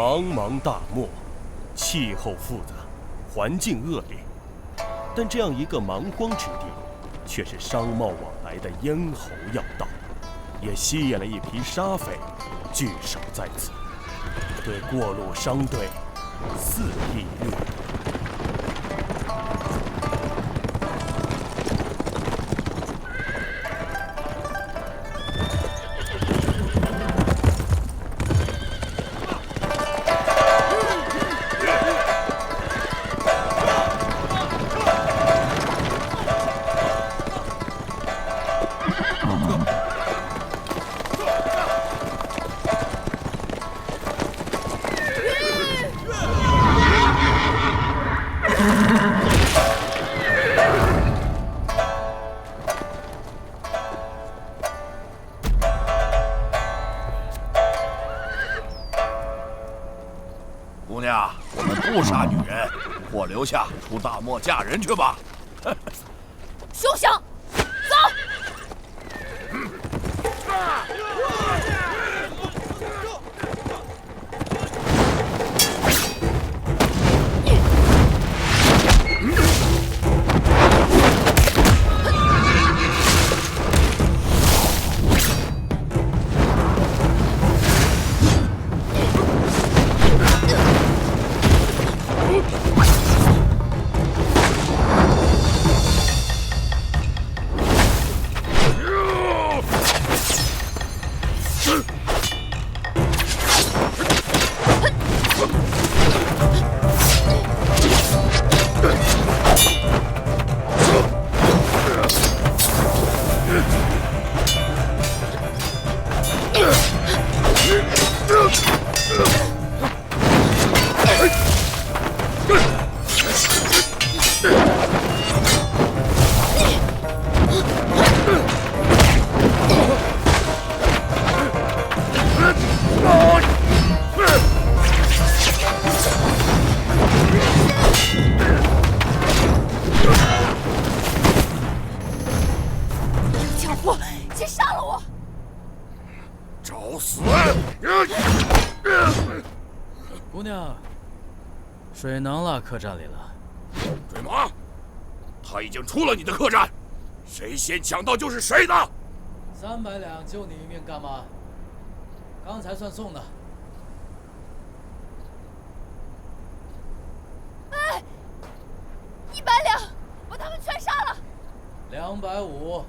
茫茫大漠，气候复杂，环境恶劣，但这样一个蛮荒之地，却是商贸往来的咽喉要道，也吸引了一批沙匪聚守在此，对过路商队肆意掠夺。姑娘，我们不杀女人，或留下出大漠嫁人去吧。休想！走！贱货，先杀了我！找死！姑娘，水能了客栈里了。追马！他已经出了你的客栈，谁先抢到就是谁的。300两救你一命干嘛？刚才算送的。哎，100两，把他们全杀了。250，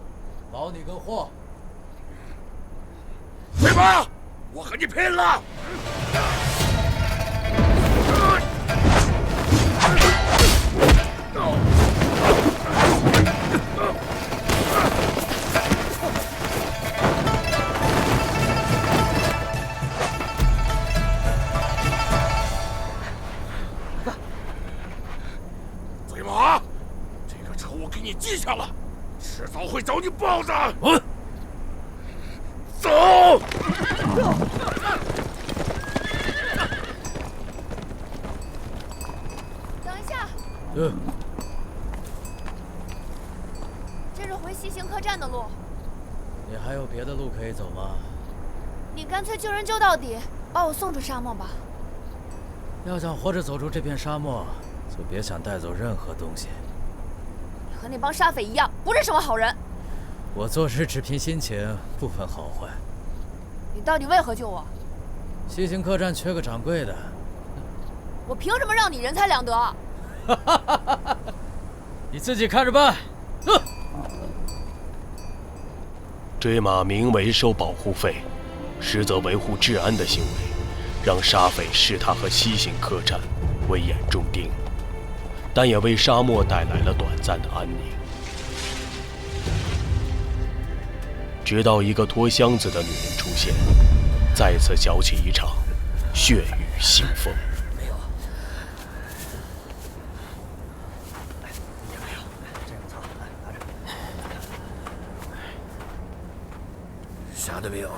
保你个货。追马！我和你拼了！追马！这个仇我给你记下了，迟早会找你报的。走！等一下，这是回西行客栈的路。你还有别的路可以走吗？你干脆救人救到底，把我送出沙漠吧。要想活着走出这片沙漠，就别想带走任何东西。你和那帮沙匪一样，不是什么好人。我做事只凭心情，不分好坏。你到底为何救我？西行客栈缺个掌柜的。我凭什么让你人财两得？你自己看着办。追马名为收保护费，实则维护治安的行为，让沙匪视他和西行客栈为眼中钉，但也为沙漠带来了短暂的安宁。直到一个拖箱子的女人出现，再次搅起一场血雨腥风。没有，也没有，这样擦，拿着。啥都没有。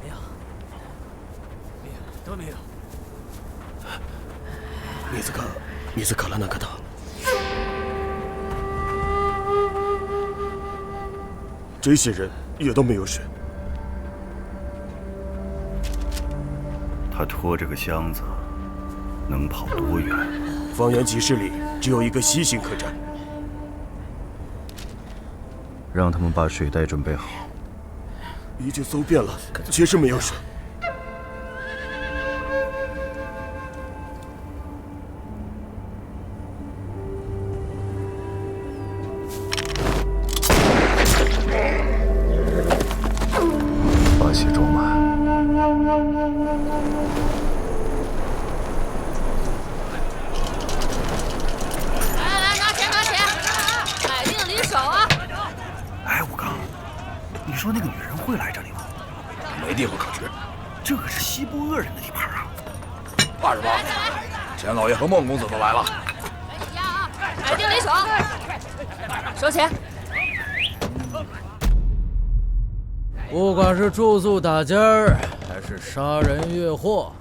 没有，没有，都没有。水からなかった。这些人也都没有水。他拖着个箱子，能跑多远？方圆几十里只有一个西行客栈，让他们把水袋准备好。已经搜遍了，确实没有水。把血装满。来，拿钱，买定离手啊！哎，武刚，你说那个女人会来这里吗？没地方可去。这可是西部恶人的地盘啊！28，钱老爷和孟公子都来了。买定离手，收钱。不管是住宿打尖儿，还是杀人越货，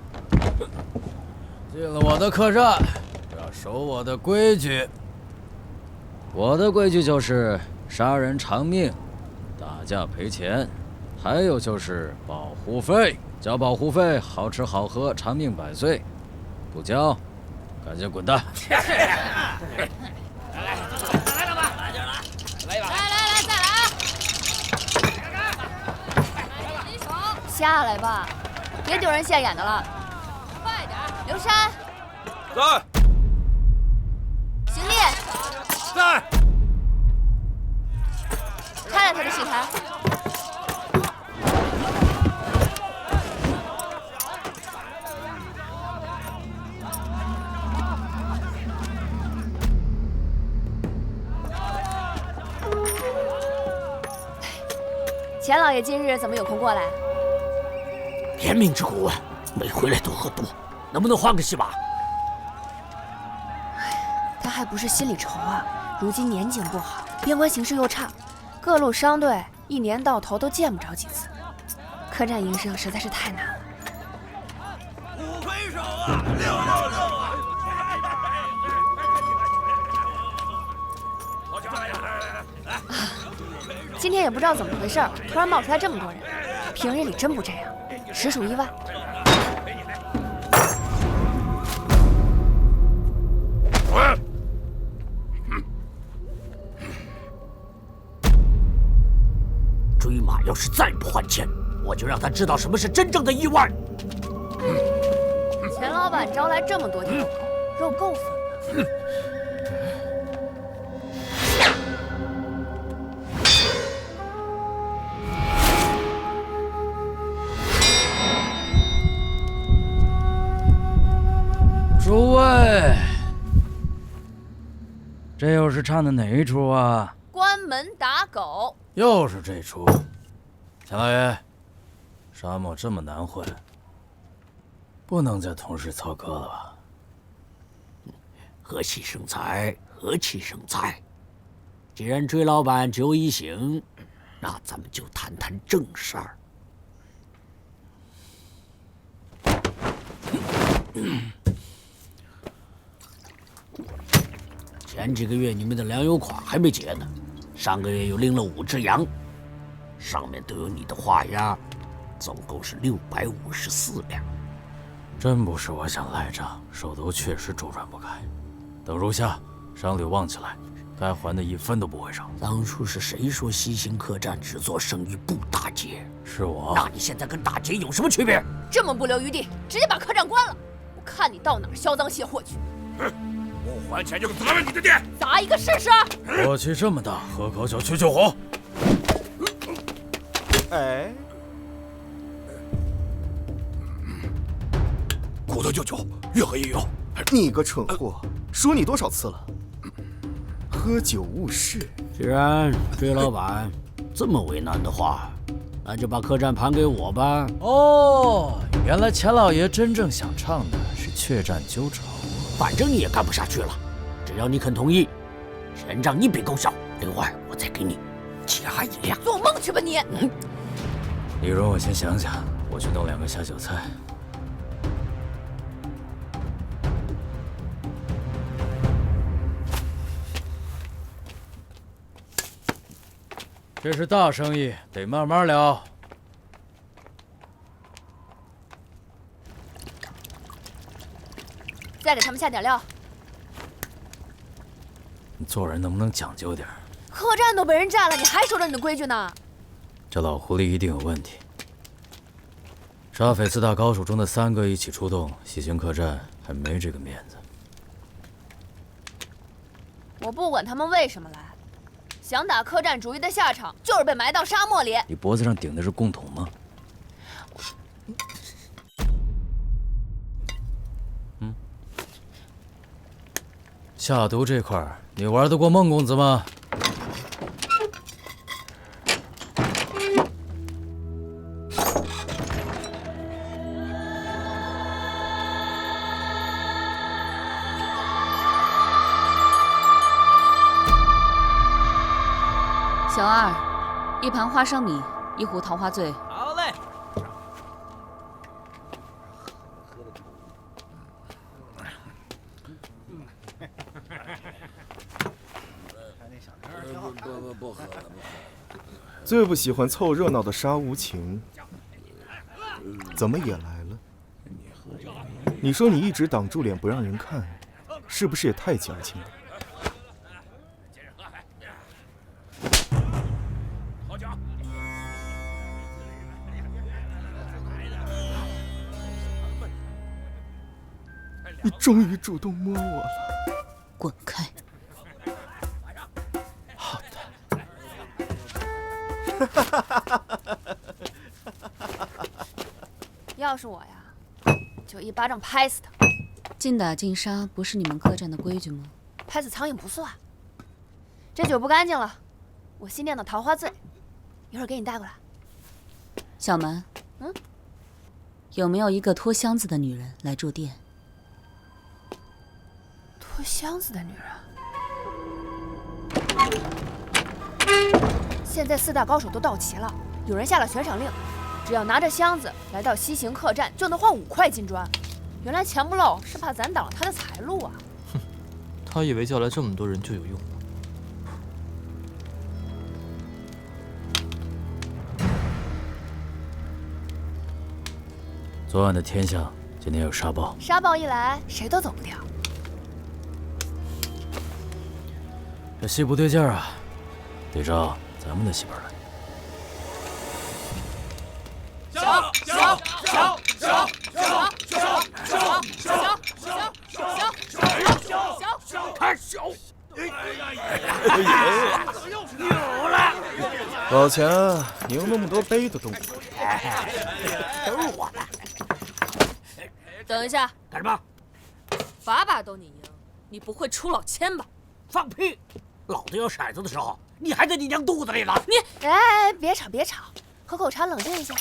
进了我的客栈，要守我的规矩。我的规矩就是杀人偿命，打架赔钱，还有就是保护费。交保护费，好吃好喝，长命百岁；不交，赶紧滚蛋！来，再来啊！下来吧，别丢人现眼的了。快点，刘山。在。邢烈。在。开了他的戏台。钱老爷今日怎么有空过来？天命之苦啊，没回来多喝多，能不能换个戏吧？他还不是心里愁啊！如今年景不好，边关形势又差，各路商队一年到头都见不着几次，客栈营生实在是太难了。五魁首啊，666啊！好家伙！来。今天也不知道怎么回事，突然冒出来这么多人，平日里真不这样，实属意外。追马要是再不还钱，我就让他知道什么是真正的意外。钱老板招来这么多条狗，肉够分了。诸位，这又是唱的哪一出啊？关门打狗。又是这出。钱老爷，沙漠这么难混，不能再同时操戈了吧？和气生财，和气生财。既然追老板只有一行，那咱们就谈谈正事儿。前几个月你们的粮油款还没结呢，上个月又领了5只羊，上面都有你的画押，总共是654两。真不是我想赖账，手头确实周转不开。等如下，商旅旺起来，该还的1分都不会少。当初是谁说西行客栈只做生意不打劫？是我。那你现在跟打劫有什么区别？这么不留余地，直接把客栈关了，我看你到哪儿销赃卸货去。不还钱就砸了你的店！砸一个试试！火气这么大，喝口酒去救火。哎，骨头就酒，越喝越有。你个蠢货，说你多少次了？喝酒误事。既然追老板这么为难的话，那就把客栈盘给我吧。哦，原来钱老爷真正想唱的是血战纠仇。反正你也干不下去了，只要你肯同意，钱账一笔勾销。另外，我再给你加1两。做梦去吧你！李荣，我先想想，我去弄2个下酒菜。这是大生意，得慢慢聊。再给他们下点料。你做人能不能讲究点？客栈都被人占了，你还守着你的规矩呢？这老狐狸一定有问题。沙匪4大高手中的3个一起出动，西行客栈还没这个面子。我不管他们为什么来，想打客栈主意的下场就是被埋到沙漠里。你脖子上顶的是贡桶吗？下毒这块儿，你玩得过孟公子吗？小二，1盘花生米，1壶桃花醉。好嘞。不喝了。最不喜欢凑热闹的沙无情，怎么也来了？你说你一直挡住脸不让人看，是不是也太矫情了？你终于主动摸我了。滚开！好的。要是我呀，就一巴掌拍死他。禁打禁杀不是你们客栈的规矩吗？拍死苍蝇不算。这酒不干净了，我新酿的桃花醉，一会儿给你带过来。小门，有没有一个拖箱子的女人来住店？拖箱子的女人。现在4大高手都到齐了，有人下了悬赏令，只要拿着箱子来到西行客栈，就能换5块金砖。原来钱不漏是怕咱挡了他的财路啊！哼，他以为叫来这么多人就有用吗？昨晚的天象，今天有沙暴。沙暴一来，谁都走不掉。这戏不对劲儿啊，得照咱们的戏本来。看小，老钱，你用那么多杯的动作，都是我的。等一下，干什么？把把都你赢，你不会出老千吧？放屁！老子有骰子的时候，你还在你娘肚子里呢。你哎，别吵别吵，喝口茶冷静一下。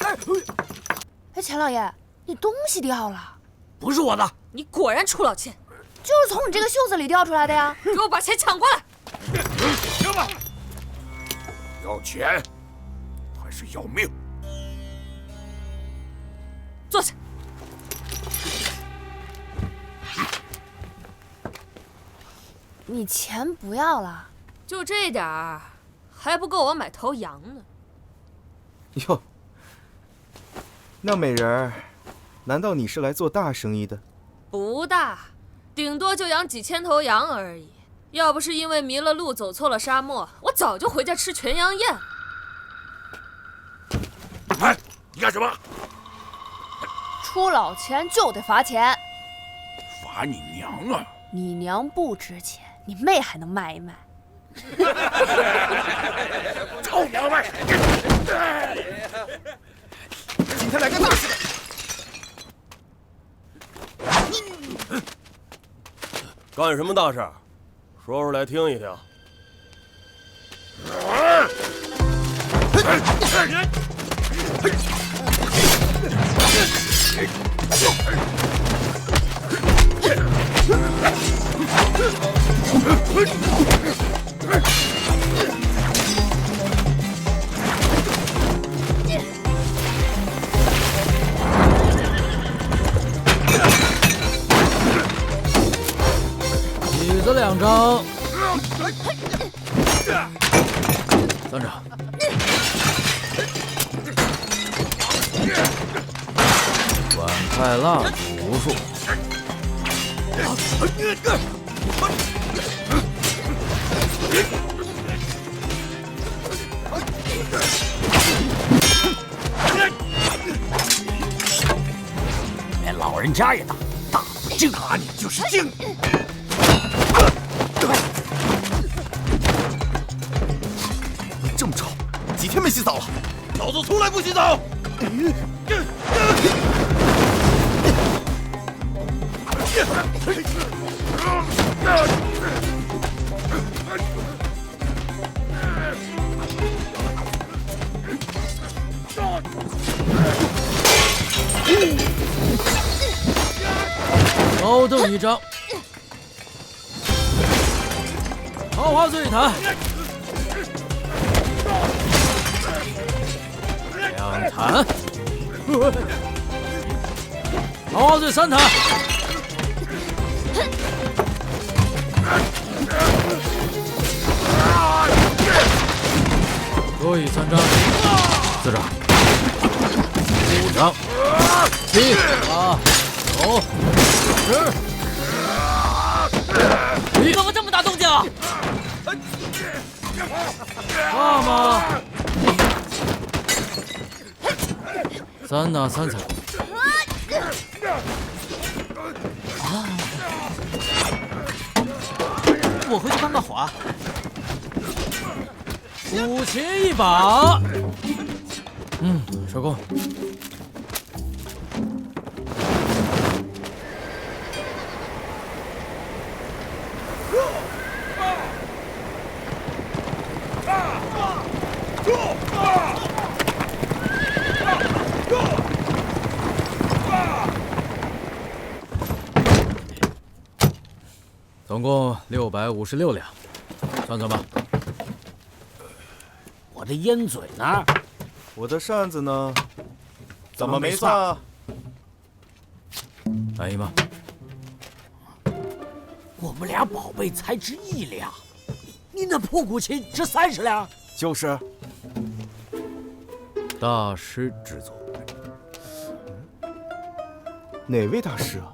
哎，钱老爷，你东西掉了。不是我的。你果然出老千，就是从你这个袖子里掉出来的呀！给我把钱抢过来！行吧，要钱还是要命？坐下。你钱不要了？就这点儿，还不够我买头羊呢。哟，那美人儿，难道你是来做大生意的？不大，顶多就养几千头羊而已。要不是因为迷了路走错了沙漠，我早就回家吃全羊宴。哎，你干什么？出老千就得罚钱。罚你娘啊！你娘不值钱，你妹还能卖一卖。臭娘们儿！今天来个大事的。干什么大事？说出来听一听。椅子2张，3张。碗筷蜡烛无数。连老人家也打，大精打你就是精。这么臭，几天没洗澡了。老子从来不洗澡。高凳一张，桃花醉一坛，两坛，桃花醉3坛，桌椅3张，4张，5张，7、8、9、10。怎么这么大动静啊？爸妈，3拿3才。我回去看看火啊。古琴一把。收工。总共656两，算算吧。我的烟嘴呢？我的扇子呢？怎么没算啊？满意吗？我们俩宝贝才值1两，你那破古琴值30两。就是。大师之作。哪位大师啊？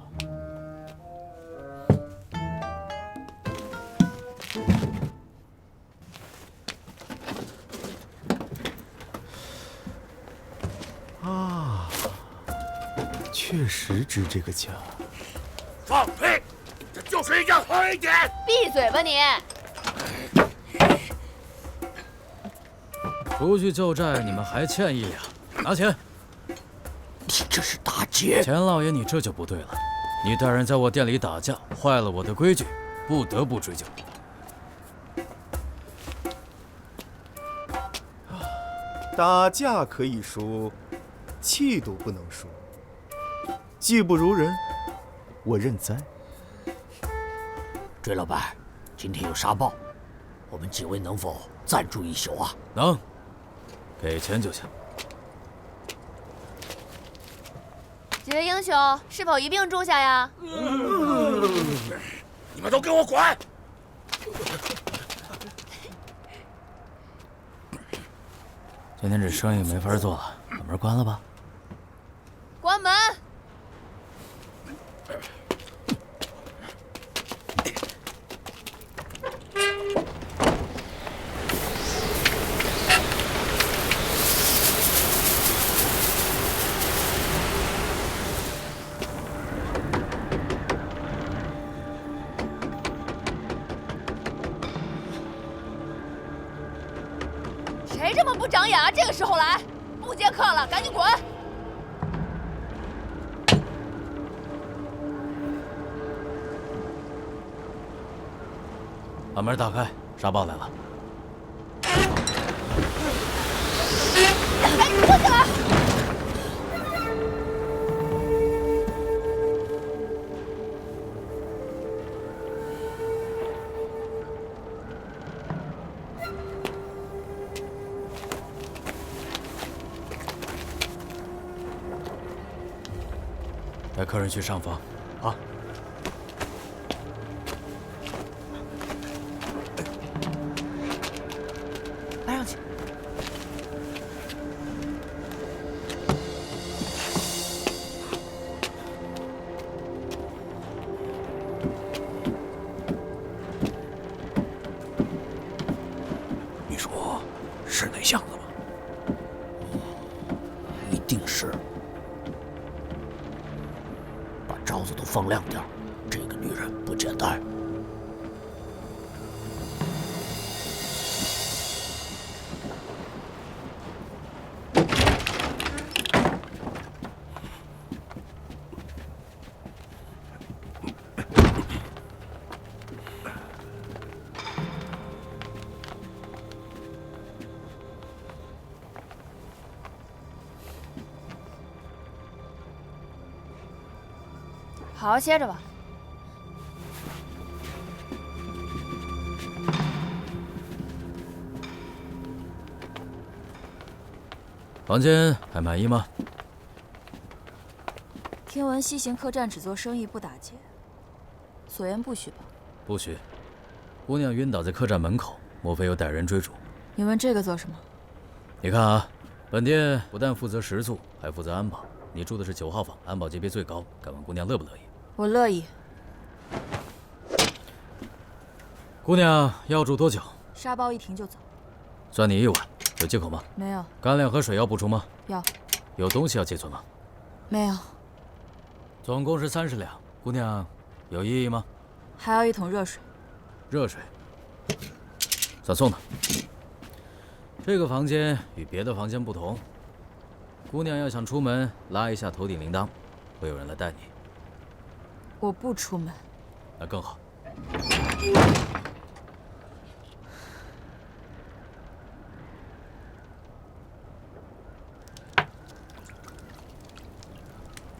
啊，确实值这个价。放屁！这就是一件黑点。闭嘴吧你！出去救债，你们还欠1两，拿钱。你这是打劫！钱老爷，你这就不对了。你带人在我店里打架，坏了我的规矩，不得不追究。打架可以输，气度不能输。技不如人，我认栽。追老板，今天有沙暴，我们几位能否暂住1宿啊？能，给钱就行。几位英雄，是否一并住下呀？你们都给我滚！今天这生意没法做了，把门关了吧。关门。谁这么不长眼啊？这个时候来，不接客了，赶紧滚！把门打开，沙豹来了。赶紧坐下来！带客人去上房。好。拉上去。是那巷子吗？一定是。把罩子都放亮点，这个女人不简单。好好歇着吧。房间还满意吗？听闻西行客栈只做生意不打劫，所言不许吧？不许。姑娘晕倒在客栈门口，莫非有歹人追逐？你问这个做什么？你看啊，本店不但负责食宿，还负责安保。你住的是9号房，安保级别最高，敢问姑娘乐不乐意？我乐意。姑娘要住多久？沙包一停就走。算你1晚，有借口吗？没有。干粮和水要补充吗？要。有东西要寄存吗？没有。总共是30两，姑娘有异议吗？还要1桶热水。热水，算送的。这个房间与别的房间不同，姑娘要想出门，拉一下头顶铃铛，会有人来带你。我不出门。那更好。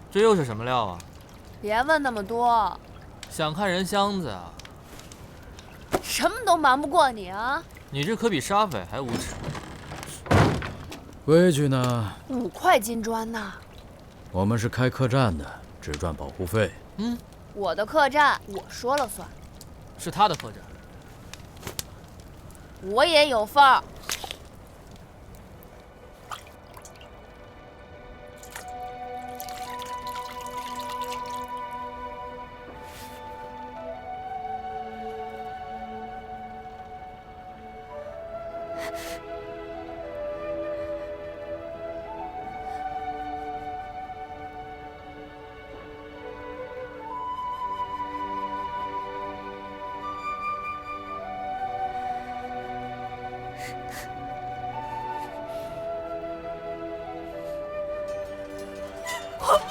这又是什么料啊？别问那么多。想看人箱子啊？什么都瞒不过你啊！你这可比沙匪还无耻。规矩呢？5块金砖呐！我们是开客栈的，只赚保护费。我的客栈我说了算。是他的客栈。我也有份儿。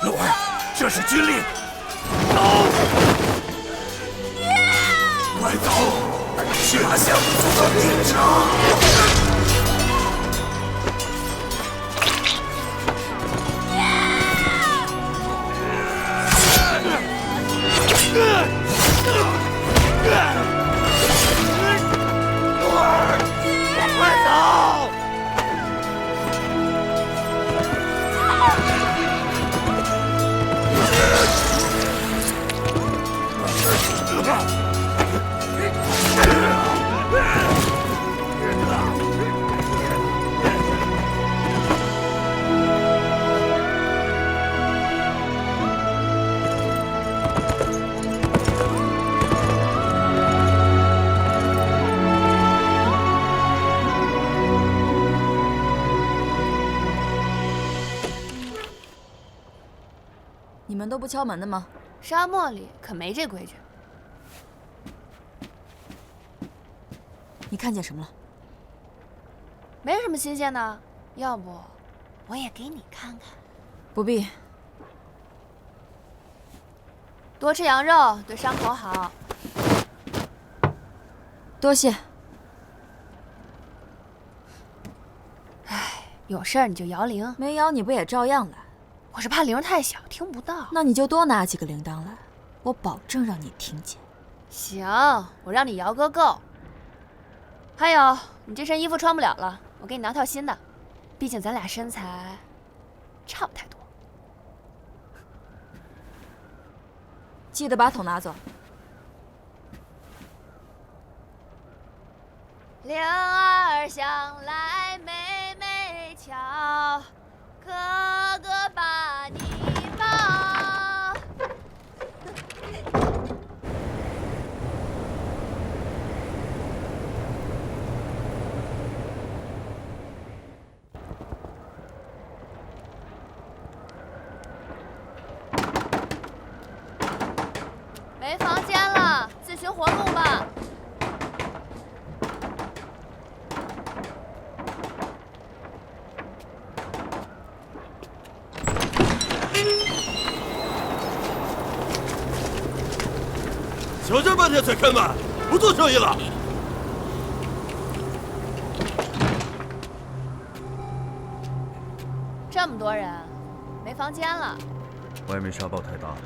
鹿儿，这是军令，走！快走，去把箱子送到警察。鹿儿，快走！你们都不敲门的吗？沙漠里可没这规矩。你看见什么了？没什么新鲜的，要不我也给你看看。不必。多吃羊肉对伤口好。多谢。唉，有事儿你就摇铃，没摇你不也照样来？我是怕铃太小听不到。那你就多拿几个铃铛来，我保证让你听见。行，我让你摇个够。还有，你这身衣服穿不了了，我给你拿套新的。毕竟咱俩身材差不太多。记得把桶拿走。铃儿响来妹妹敲，哥哥把你抱。天才开门，不做生意了。这么多人，没房间了。外面沙暴太大了，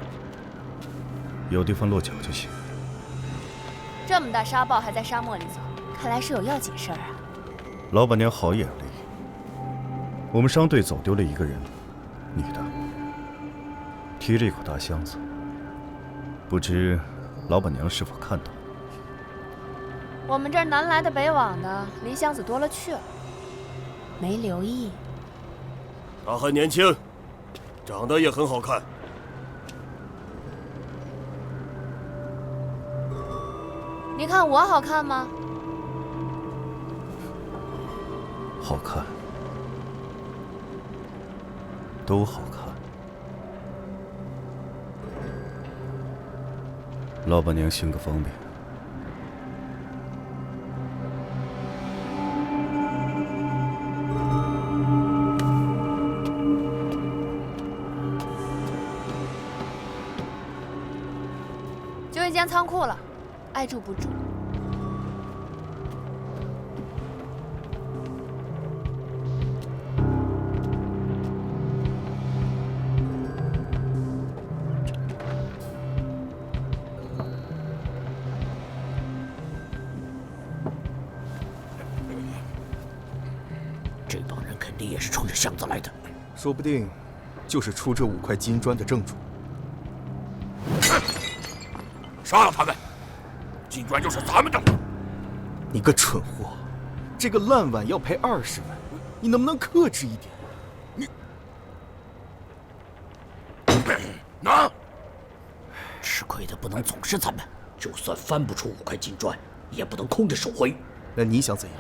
有地方落脚就行。这么大沙暴还在沙漠里走，看来是有要紧事儿啊。老板娘好眼力，我们商队走丢了一个人，女的，提着一口大箱子，不知老板娘是否看到？我们这儿南来的北往的，离箱子多了去了，没留意。他很年轻，长得也很好看。你看我好看吗？好看，都好看。老板娘行个方便。就一间仓库了，爱住不住。这帮人肯定也是冲着箱子来的，说不定就是出这5块金砖的正主。杀了他们！金砖就是咱们的。你个蠢货，这个烂碗要赔20万，你能不能克制一点？拿！吃亏的不能总是咱们，就算翻不出5块金砖，也不能空着手回。那你想怎样？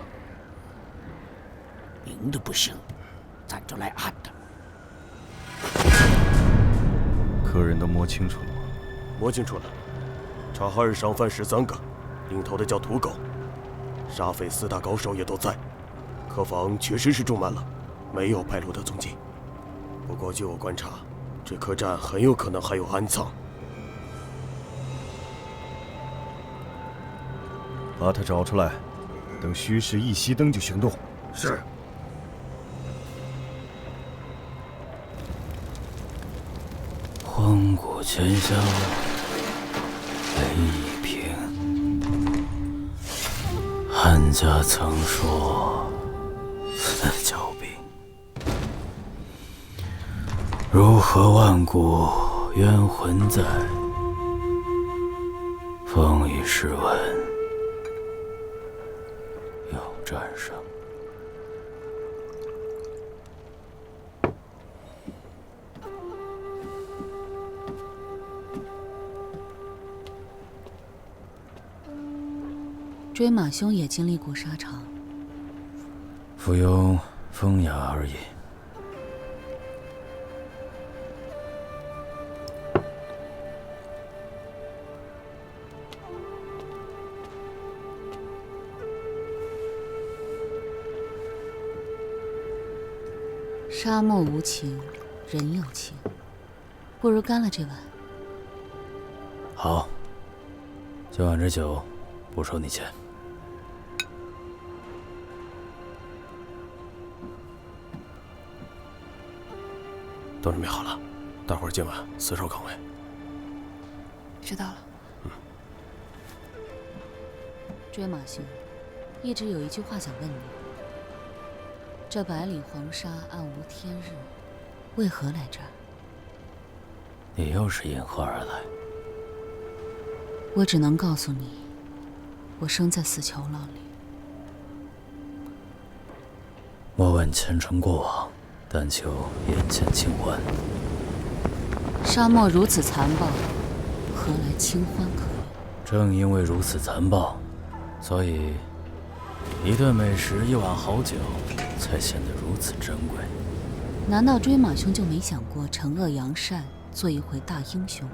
明的不行，咱就来暗的。客人都摸清楚了吗？摸清楚了，察哈尔商贩13个，领头的叫土狗，沙匪4大高手也都在。客房确实是住满了，没有败露的踪迹。不过据我观察，这客栈很有可能还有暗藏。把他找出来，等虚实一熄灯就行动。是。荒古全消，雷一平。汉家曾说：“交兵，如何万古冤魂在？风雨试问，有战胜。”追马兄也经历过沙场，附庸风雅而已。沙漠无情，人有情，不如干了这碗。好，今晚这酒不收你钱。都准备好了，大伙儿今晚死守岗位。知道了。追马兄，一直有一句话想问你：这百里黄沙暗无天日，为何来这儿？你又是因何而来？我只能告诉你，我生在死囚牢里。莫问前尘过往，但求眼前清欢。沙漠如此残暴，何来清欢可言？正因为如此残暴，所以一顿美食，一碗好酒，才显得如此珍贵。难道追马兄就没想过惩恶扬善，做一回大英雄？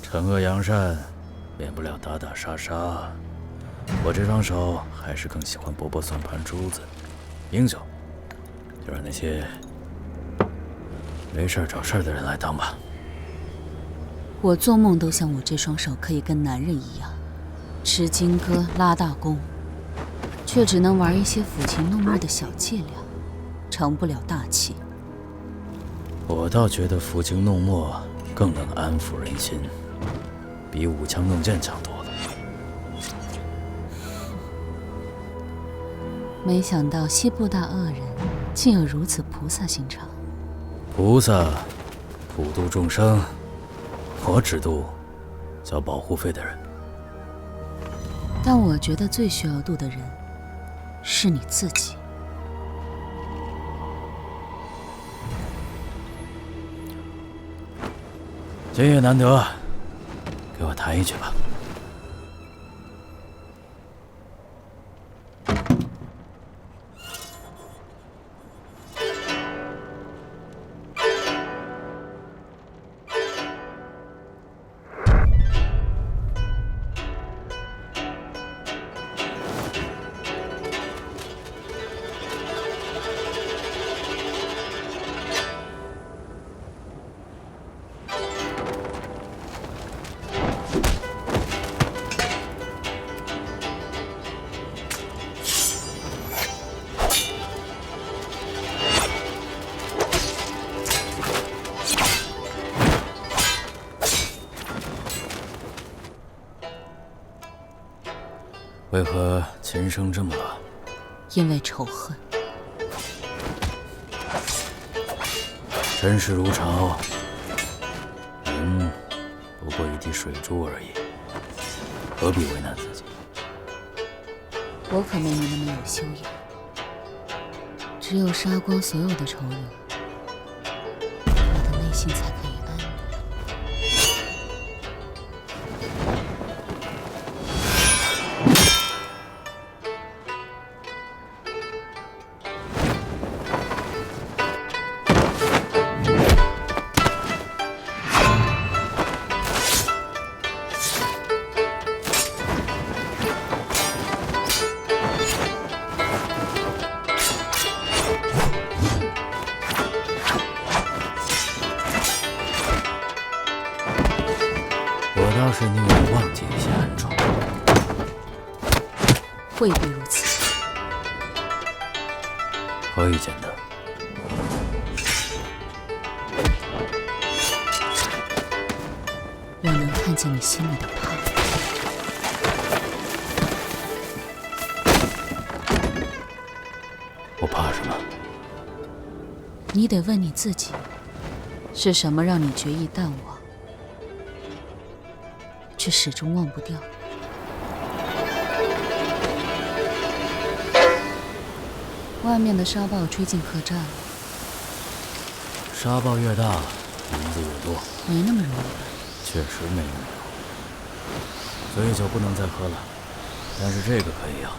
惩恶扬善，免不了打打杀杀。我这双手还是更喜欢拨拨算盘珠子。英雄，就让那些没事找事的人来当吧。我做梦都想我这双手可以跟男人一样，吃金戈拉大弓，却只能玩一些抚琴弄墨的小伎俩，成不了大器。我倒觉得抚琴弄墨更能安抚人心，比舞枪弄剑强多了。没想到西部大恶人竟有如此菩萨心肠。菩萨普度众生，我只度交保护费的人。但我觉得最需要度的人是你自己。今夜难得，给我弹一曲吧。为何琴声这么大？因为仇恨。世事如潮，人不过一滴水珠而已，何必为难自己？我可没你那么有修养，只有杀光所有的仇人，我的内心才可以安宁。倒是宁愿忘记一些暗疮。未必如此。何以见得？我能看见你心里的怕。我怕什么？你得问你自己，是什么让你决意淡忘，却始终忘不掉？外面的沙暴吹进客栈了。沙暴越大，银子越多。没那么容易吧？确实没那么容易。所以酒不能再喝了，但是这个可以要。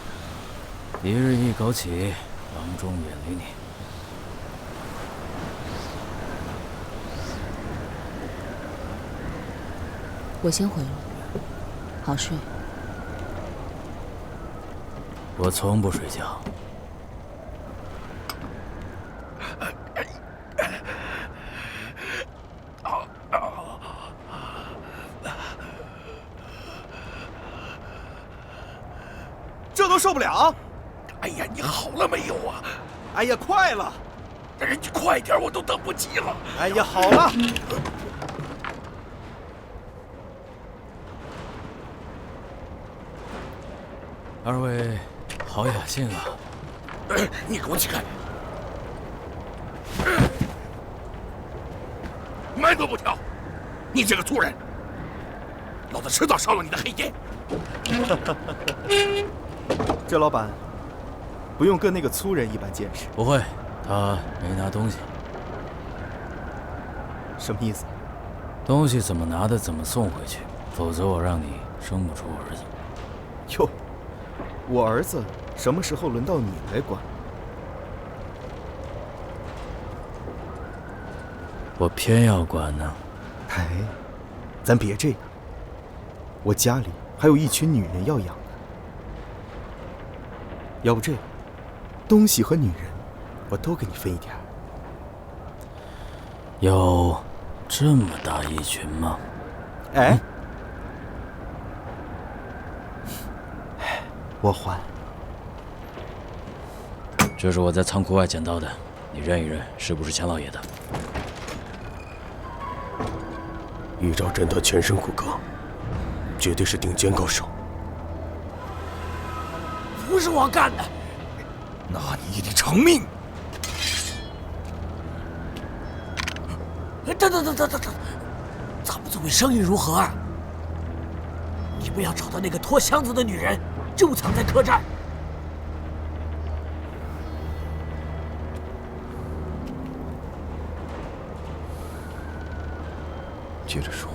一日一枸杞，郎中远离你。我先回了，好睡。我从不睡觉。这都受不了！哎呀，你好了没有啊？哎呀，快了！人家快点，我都等不及了。哎呀，好了。二位好雅兴啊！你给我起开！门都不挑！你这个粗人，老子迟早烧了你的黑店！这老板不用跟那个粗人一般见识。不会，他没拿东西。什么意思？东西怎么拿的怎么送回去，否则我让你生不出儿子。哟，我儿子什么时候轮到你来管？我偏要管呢。哎，咱别这样，我家里还有一群女人要养呢。要不这样，东西和女人我都给你分一点。有这么大一群吗？哎，我还。这是我在仓库外捡到的，你认一认，是不是钱老爷的？依照侦断全身骨骼，绝对是顶尖高手。不是我干的，那你也得偿命！等，咱们作为生意如何啊？你们要找到那个拖箱子的女人，就藏在客栈。接着说。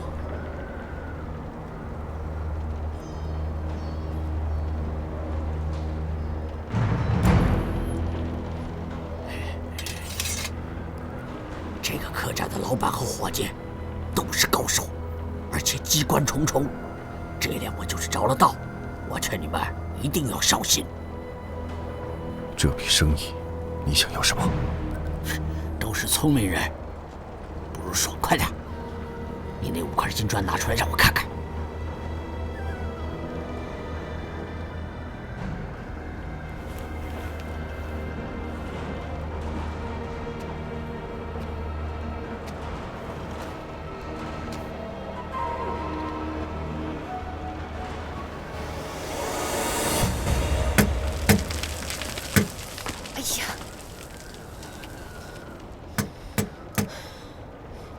这个客栈的老板和伙计都是高手，而且机关重重。这两个就是着了道，我劝你们一定要小心。这笔生意，你想要什么？都是聪明人，不如说快点，你那5块金砖拿出来让我看看。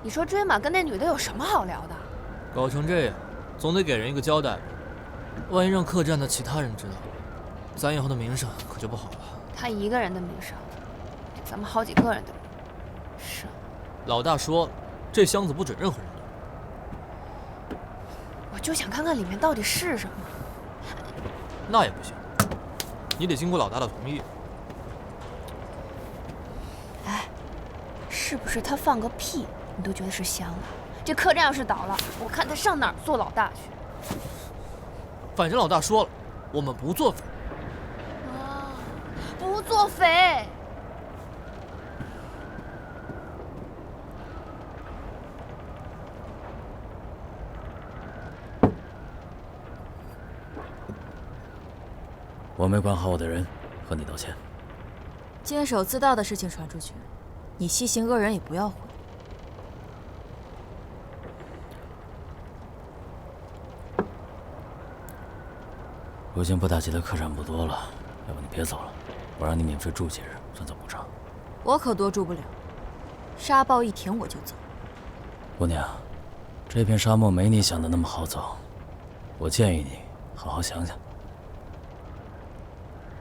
你说追马跟那女的有什么好聊的？搞成这样，总得给人一个交代。万一让客栈的其他人知道，咱以后的名声可就不好了。他一个人的名声，咱们好几个人的名声。老大说了，这箱子不准任何人动。我就想看看里面到底是什么。那也不行，你得经过老大的同意。哎，是不是他放个屁你都觉得是香的？这客栈要是倒了，我看他上哪儿做老大去。反正老大说了，我们不做匪。啊，不做匪。我没管好我的人，和你道歉。监守自盗的事情传出去，你西行恶人也不要混。如今不打劫的客栈不多了，要不你别走了，我让你免费住几日，算作补偿。我可多住不了，沙暴一停我就走。姑娘，这片沙漠没你想的那么好走，我建议你好好想想。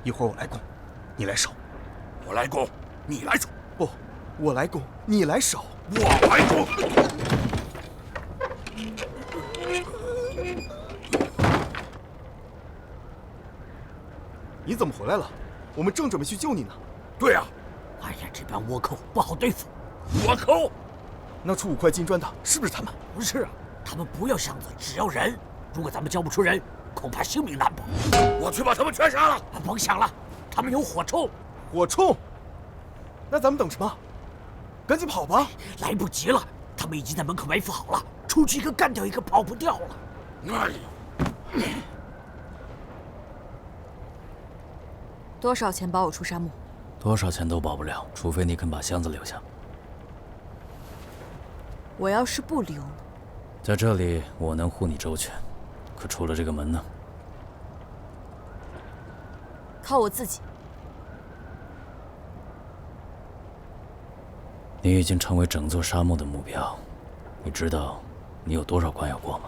一会儿我来攻，你来守；我来攻，你来守。不，我来攻，你来守。我来攻。你怎么回来了？我们正准备去救你呢。对啊。哎呀，这帮倭寇不好对付。倭寇？那出5块金砖的是不是他们？不是啊，他们不要箱子，只要人。如果咱们交不出人，恐怕性命难保。我去把他们全杀了！甭想了，他们有火铳。火铳？那咱们等什么？赶紧跑吧！来不及了，他们已经在门口埋伏好了，出去一个干掉一个，跑不掉了。哎，多少钱保我出沙漠？多少钱都保不了，除非你肯把箱子留下。我要是不留呢？在这里我能护你周全，可出了这个门呢？靠我自己。你已经成为整座沙漠的目标，你知道你有多少关要过吗？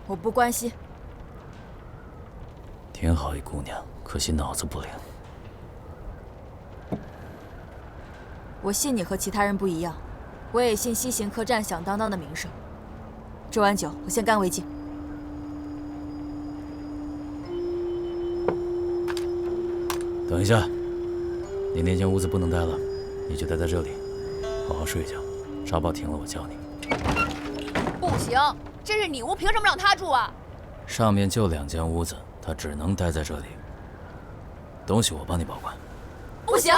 我不关心。挺好一姑娘，可惜脑子不灵。我信你和其他人不一样，我也信西行客栈响当当的名声。这碗酒我先干为敬。等一下，你那间屋子不能待了，你就待在这里，好好睡一觉。沙暴停了，我叫你。不行，这是你屋，凭什么让他住啊？上面就2间屋子，他只能待在这里。东西我帮你保管。不行，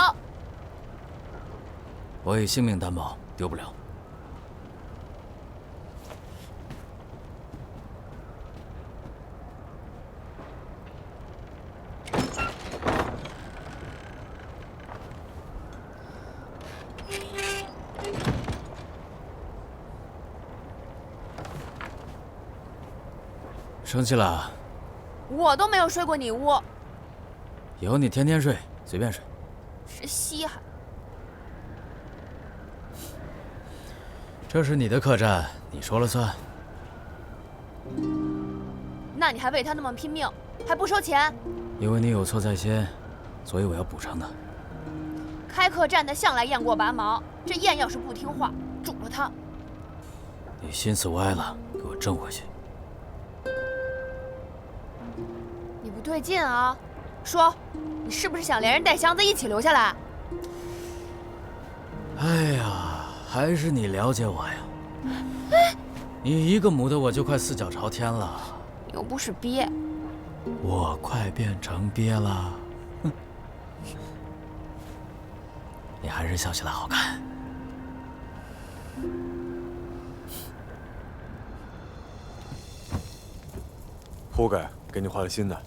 我以性命担保，丢不了。生气了？我都没有睡过你屋，有你天天睡，随便睡。是稀罕。这是你的客栈，你说了算。那你还为他那么拼命，还不收钱？因为你有错在先，所以我要补偿的。开客栈的向来雁过拔毛，这雁要是不听话，煮了它。你心思歪了，给我挣回去。你不对劲啊！说，你是不是想连人带箱子一起留下来？哎呀，还是你了解我呀！你一个母的，我就快四脚朝天了。又不是鳖，我快变成鳖了。哼，你还是笑起来好看。活该，给你换了新的。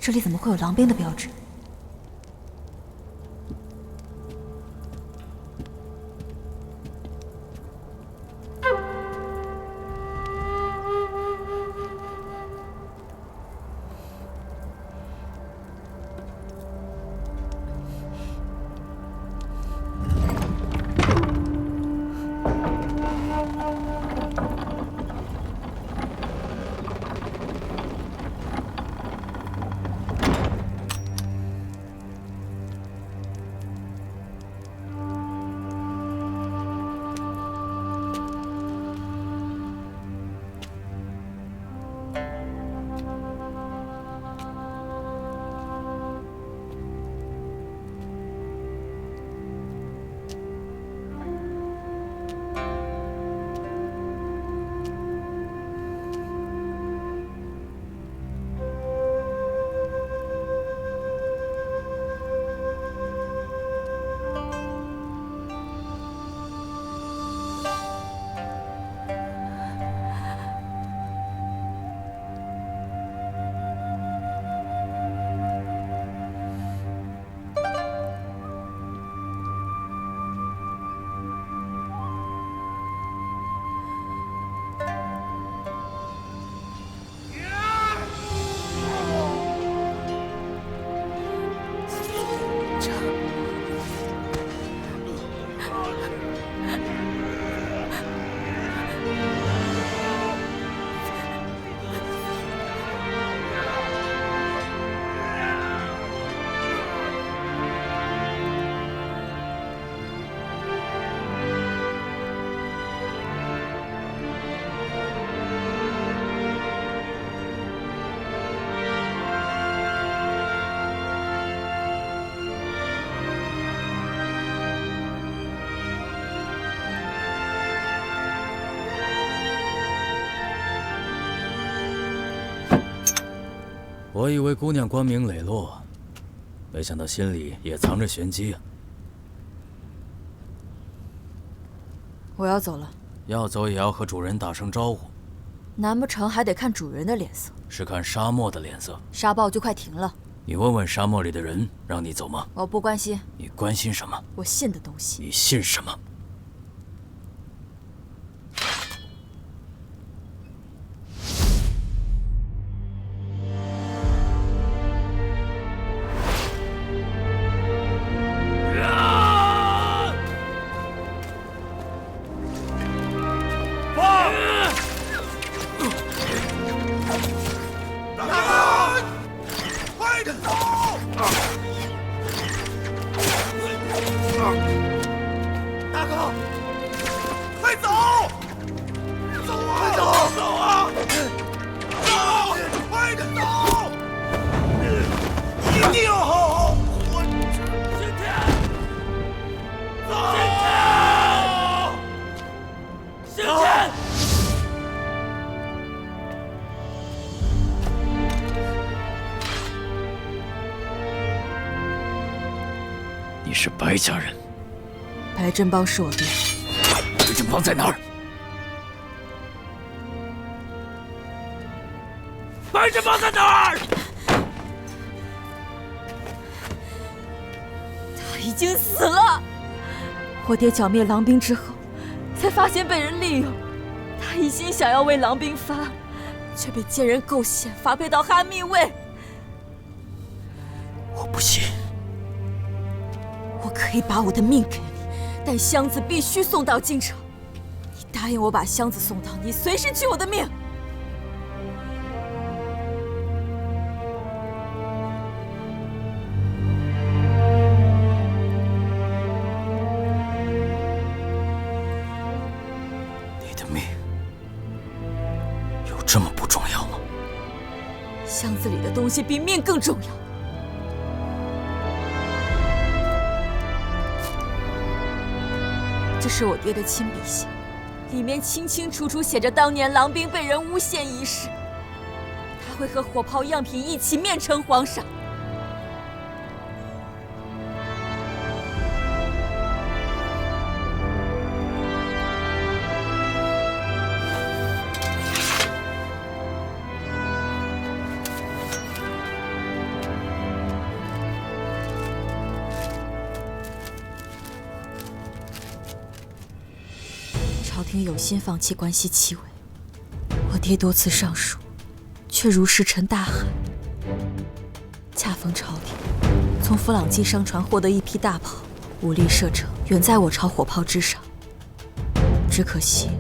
这里怎么会有狼兵的标志？我以为姑娘光明磊落，没想到心里也藏着玄机啊！我要走了，要走也要和主人打声招呼。难不成还得看主人的脸色？是看沙漠的脸色。沙暴就快停了，你问问沙漠里的人，让你走吗？我不关心。你关心什么？我信的东西。你信什么？大你是白家人。白振邦是我爹。白振邦在哪儿？白振邦在哪儿？他已经死了。我爹剿灭狼兵之后，才发现被人利用。他一心想要为狼兵翻案，却被奸人构陷，发配到哈密卫。我不信。我可以把我的命给你，但箱子必须送到京城。你答应我把箱子送到，你随时取我的命。你的命有这么不重要吗？箱子里的东西比命更重要。这是我爹的亲笔信，里面清清楚楚写着当年狼兵被人诬陷一事。他会和火炮样品一起面呈皇上。朝廷有心放弃关西七尾，我爹多次上书，却如石沉大海。恰逢朝廷从弗朗基商船获得一批大炮，武力射程远在我朝火炮之上。只可惜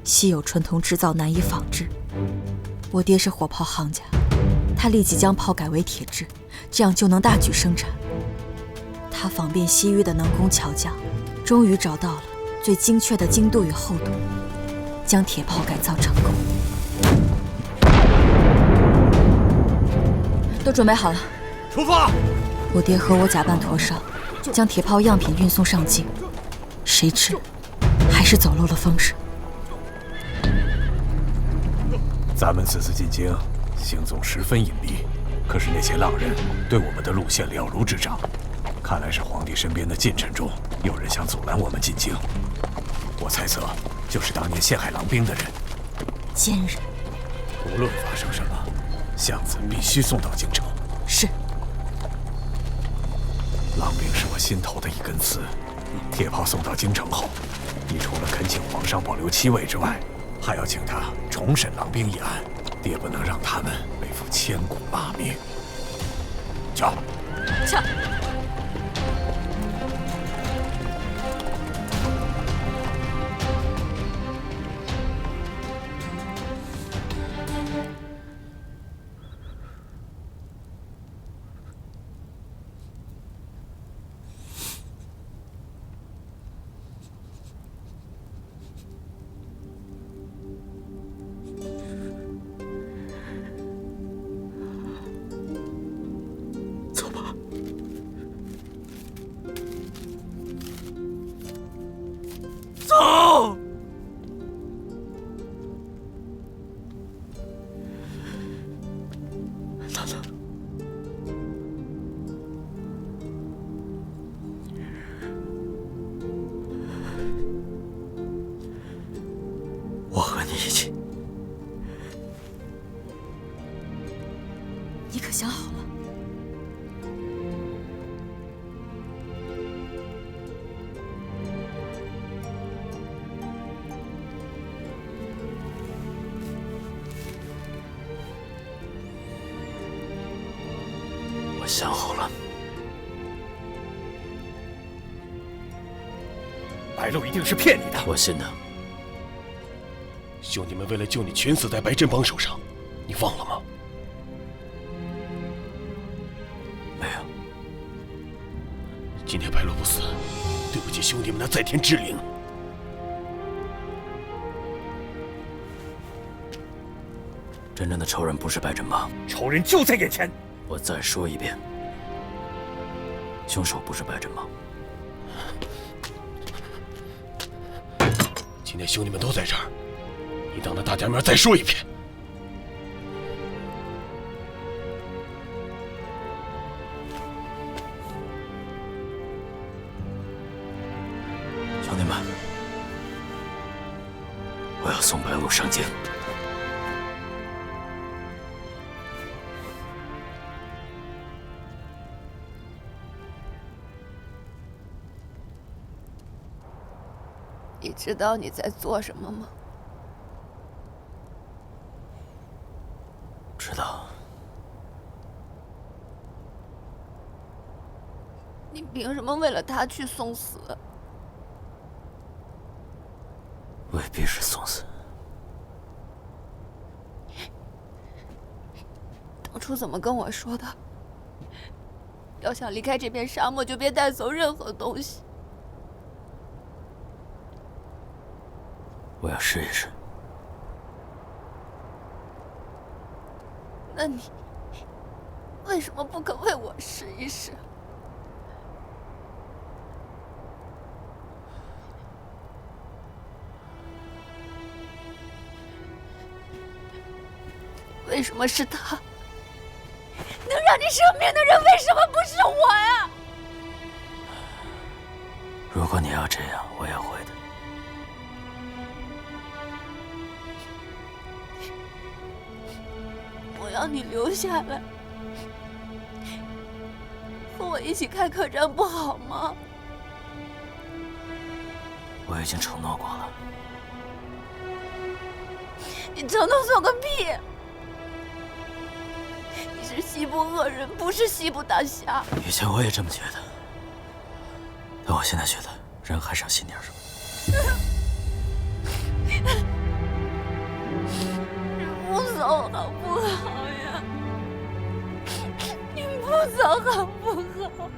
稀有纯铜制造难以仿制。我爹是火炮行家，他立即将炮改为铁制，这样就能大举生产。他访遍西域的能工巧匠，终于找到了最精确的精度与厚度，将铁炮改造成功。都准备好了，出发！我爹和我假扮驼哨，将铁炮样品运送上京，谁知还是走漏了风声。咱们此次进京，行踪十分隐蔽，可是那些浪人对我们的路线了如指掌。看来是皇帝身边的近臣中有人想阻拦我们进京。我猜测，就是当年陷害狼兵的人。奸人！无论发生什么，箱子必须送到京城。是。狼兵是我心头的一根刺。铁炮送到京城后，你除了恳请皇上保留七位之外，还要请他重审狼兵一案。爹不能让他们背负千古骂名。瞧，瞧。走！兰兰，我和你一起。你可想好了？我想好了。白鹿一定是骗你的。我信的。兄弟们为了救你，全死在白振邦手上，你忘了吗？没有。今天白鹿不死，对不起兄弟们的在天之灵。真正的仇人不是白振邦，仇人就在眼前。我再说一遍，凶手不是白振邦。今天兄弟们都在这儿，你当着大家面再说一遍。知道你在做什么吗？知道。你凭什么为了他去送死？未必是送死。当初怎么跟我说的？要想离开这片沙漠，就别带走任何东西。我要试一试。那你为什么不肯为我试一试？为什么是他？能让你生病的人为什么不是我呀？如果你要这样，我也会的。我要你留下来，和我一起开客栈，不好吗？我已经承诺过了。你承诺算个屁！你是西部恶人，不是西部大侠。以前我也这么觉得，但我现在觉得人还是要信点什么。你不走好不好呀？你不走好不好？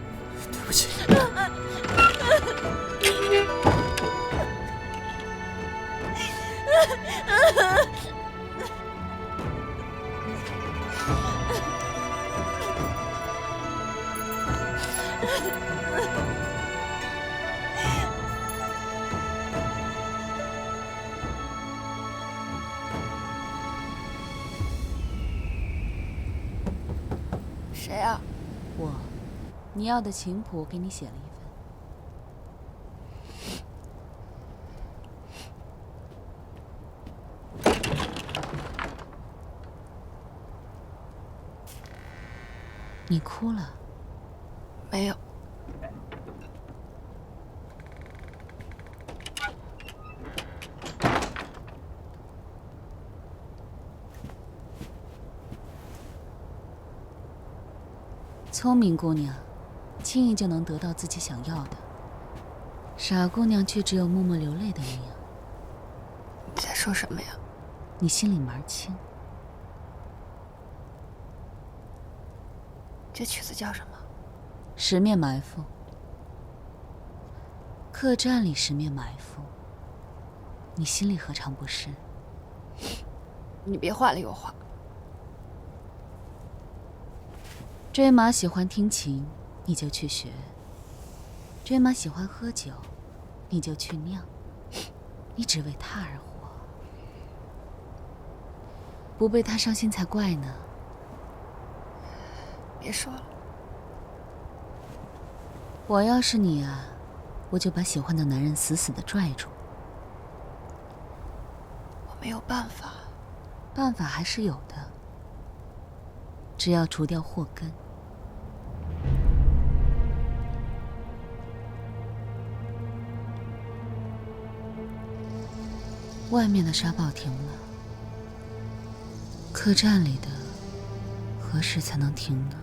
对不起。谁啊？我，你要的琴谱我给你写了一份。你哭了？没有。聪明姑娘，轻易就能得到自己想要的；傻姑娘却只有默默流泪的命。你在说什么呀？你心里门清。这曲子叫什么？十面埋伏。客栈里十面埋伏，你心里何尝不是？你别话里有话。追马喜欢听琴，你就去学；追马喜欢喝酒，你就去酿。你只为他而活，不被他伤心才怪呢。别说了。我要是你啊，我就把喜欢的男人死死地拽住。我没有办法。办法还是有的，只要除掉祸根。外面的沙暴停了，客栈里的何时才能停呢？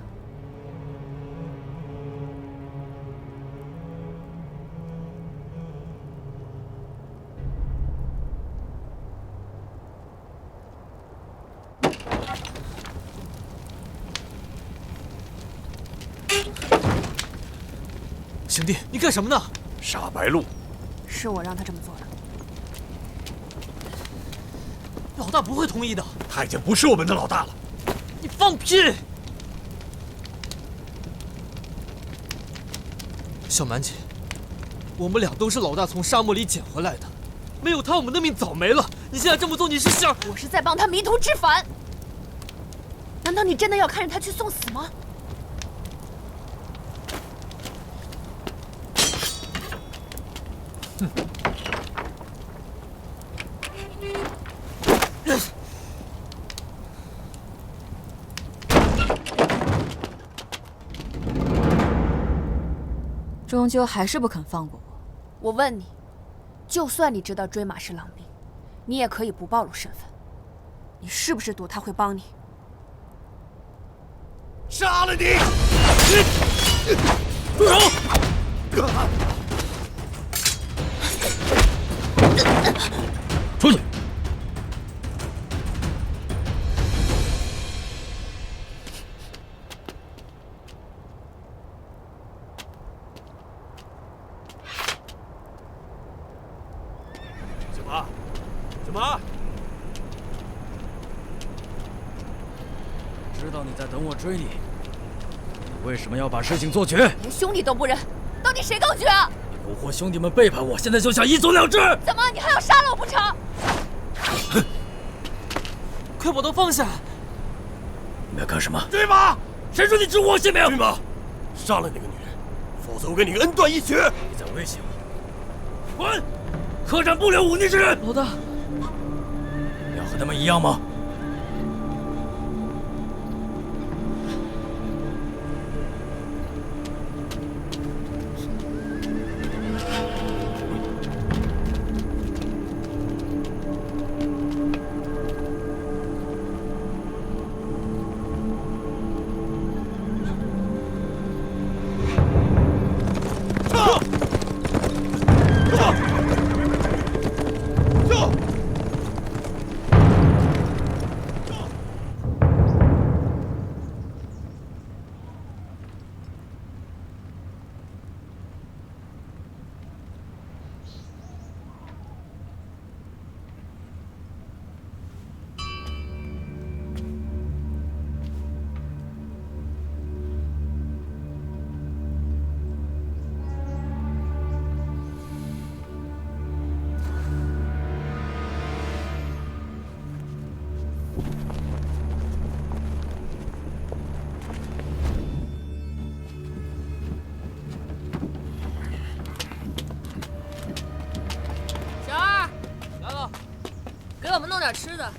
兄弟，你干什么呢？杀白鹿。是我让他这么做的。老大不会同意的。他已经不是我们的老大了。你放屁！小蛮姐，我们俩都是老大从沙漠里捡回来的，没有他，我们的命早没了。你现在这么做，你是想……我是在帮他迷途知返。难道你真的要看着他去送死吗？哼！终究还是不肯放过我。我问你，就算你知道追马是狼兵，你也可以不暴露身份。你是不是赌他会帮你？杀了你！住手！出去！小马，小马，知道你在等我追你，你为什么要把事情做绝？连兄弟都不认，到底谁更绝啊？蛊惑兄弟们背叛我，现在就想一走了之。怎么，你还要杀了我不成？快把刀放下！你们要干什么？追马！谁说你知我性命？追马！杀了那个女人，否则我跟你恩断义绝！你在威胁我！滚！客栈不留忤逆之人。老大，你要和他们一样吗？给我们弄点吃的。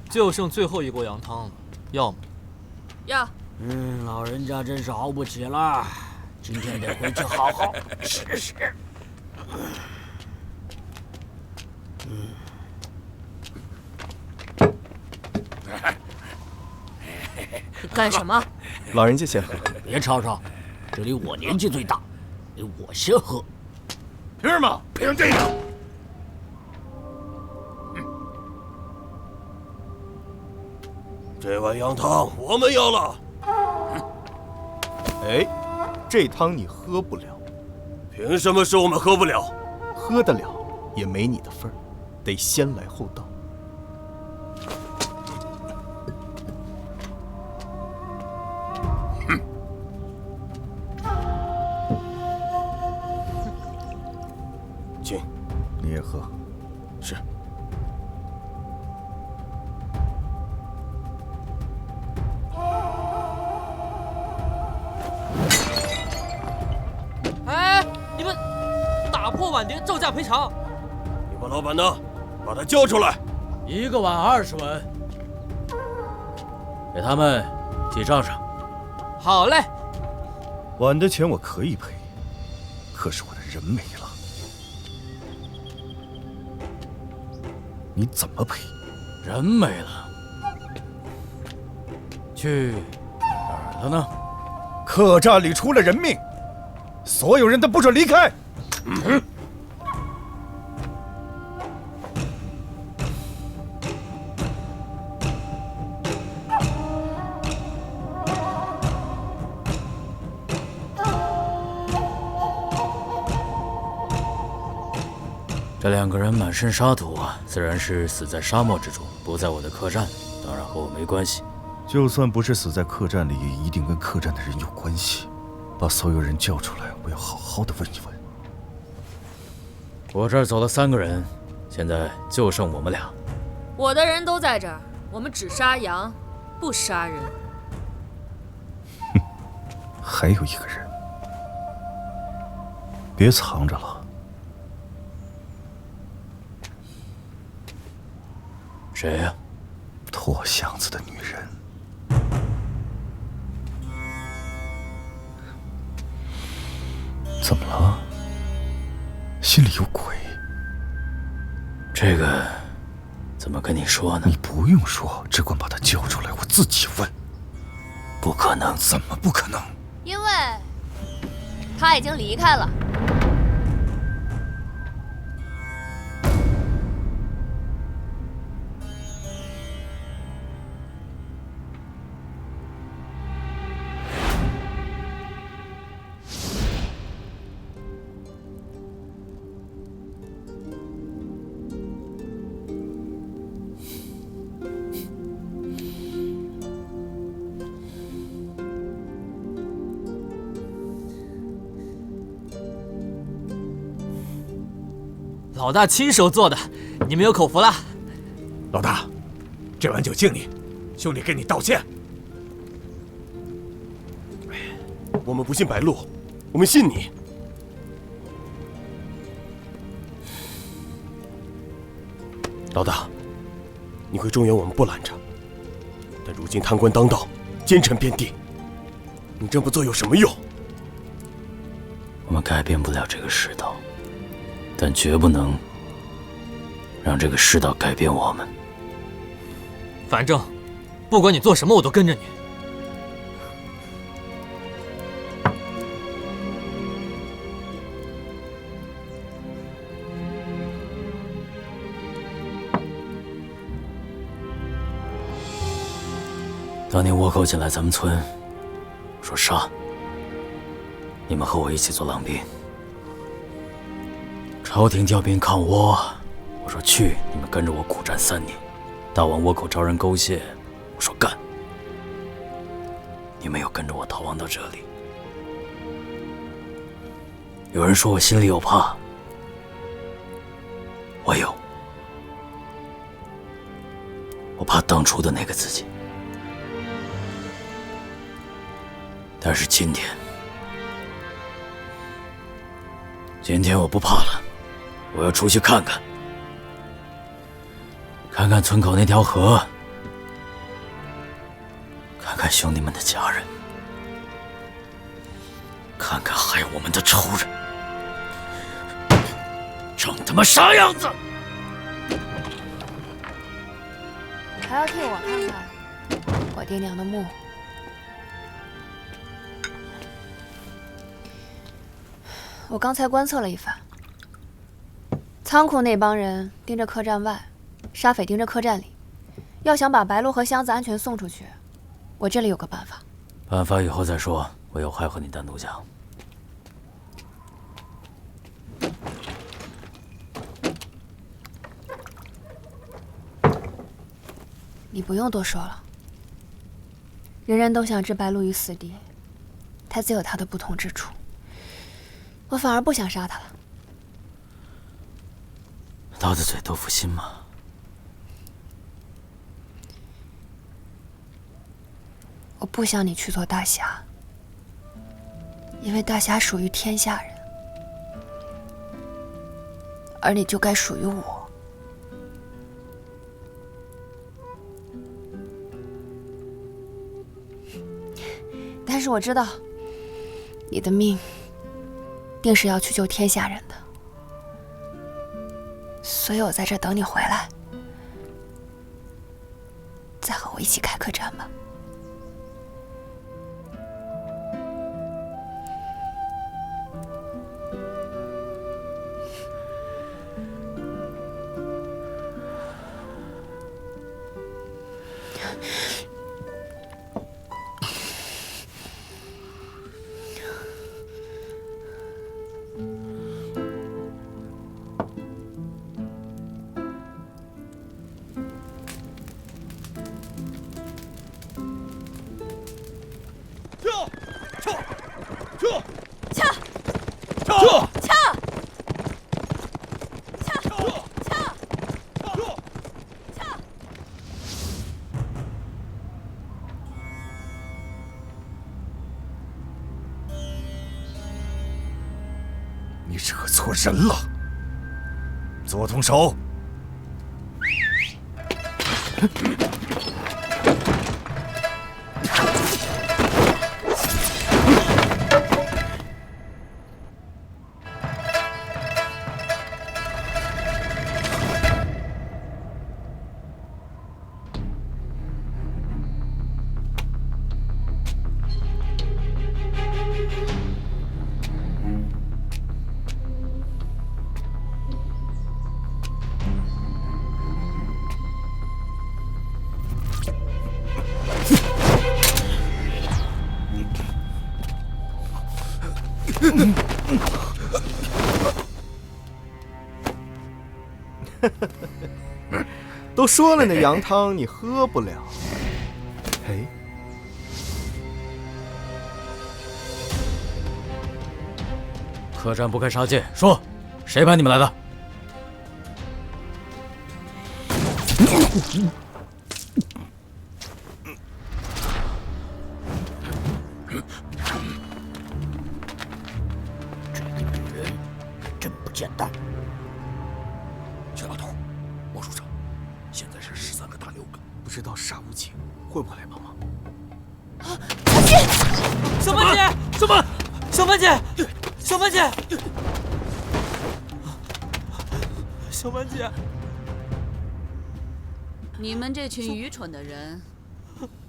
就剩最后一锅羊汤了，要吗？要。老人家真是熬不起了，今天得回去好好吃吃。干什么？老人家先喝。别吵吵，这里我年纪最大，得我先喝。凭什么？凭这个。这碗羊汤我们要了。哎，这汤你喝不了。凭什么是我们喝不了？喝得了也没你的份儿，得先来后到。请，你也喝。是。哎，你们打破碗碟，照价赔偿。你把老板呢？把他交出来。一个碗20文，给他们记账上。好嘞。碗的钱我可以赔，可是我的人没了。你怎么赔？人没了，去哪儿了呢？客栈里出了人命，所有人都不准离开。这2个人满身沙土，自然是死在沙漠之中，不在我的客栈，当然和我没关系。就算不是死在客栈里，也一定跟客栈的人有关系。把所有人叫出来，我要好好的问一问。我这儿走了3个人，现在就剩我们俩。我的人都在这儿，我们只杀羊，不杀人。还有1个人，别藏着了。谁呀？脱箱子的女人。怎么了？心里有鬼？这个怎么跟你说呢？你不用说，只管把他叫出来，我自己问。不可能。怎么不可能？因为他已经离开了。老大亲手做的，你们有口福了。老大，这碗酒敬你，兄弟给你道歉。我们不信白鹿，我们信你。老大，你会中原我们不拦着，但如今贪官当道，奸臣遍地，你这么做有什么用？我们改变不了这个世道，但绝不能让这个世道改变我们。反正，不管你做什么，我都跟着你。当年倭寇进来咱们村，说杀，你们和我一起做狼兵。朝廷调兵抗倭，我说去，你们跟着我苦战3年。大王倭寇招人勾践，我说干，你们又跟着我逃亡到这里。有人说我心里有怕，我有，我怕当初的那个自己。但是今天我不怕了，我要出去看看，看看村口那条河，看看兄弟们的家人，看看害我们的仇人，长他妈啥样子？还要替我看看我爹娘的墓。我刚才观测了一番，仓库那帮人盯着客栈外，沙匪盯着客栈里。要想把白鹿和箱子安全送出去，我这里有个办法。办法以后再说，我有话和你单独讲。你不用多说了，人人都想置白鹿于死地，他自有他的不同之处。我反而不想杀他了。刀子嘴豆腐心嘛。我不想你去做大侠，因为大侠属于天下人，而你就该属于我。但是我知道，你的命定是要去救天下人的，所以我在这等你回来，再和我一起开客栈吧。你惹错人了，左同手。都说了那羊汤你喝不了。哎，客栈不开杀戒，说，谁派你们来的？这个女人真不简单。薛老头，莫书长，现在是13个大6个，不知道沙无情会不会来帮忙？小曼姐，什么？小曼姐，小曼姐，小曼姐，你们这群愚蠢的人，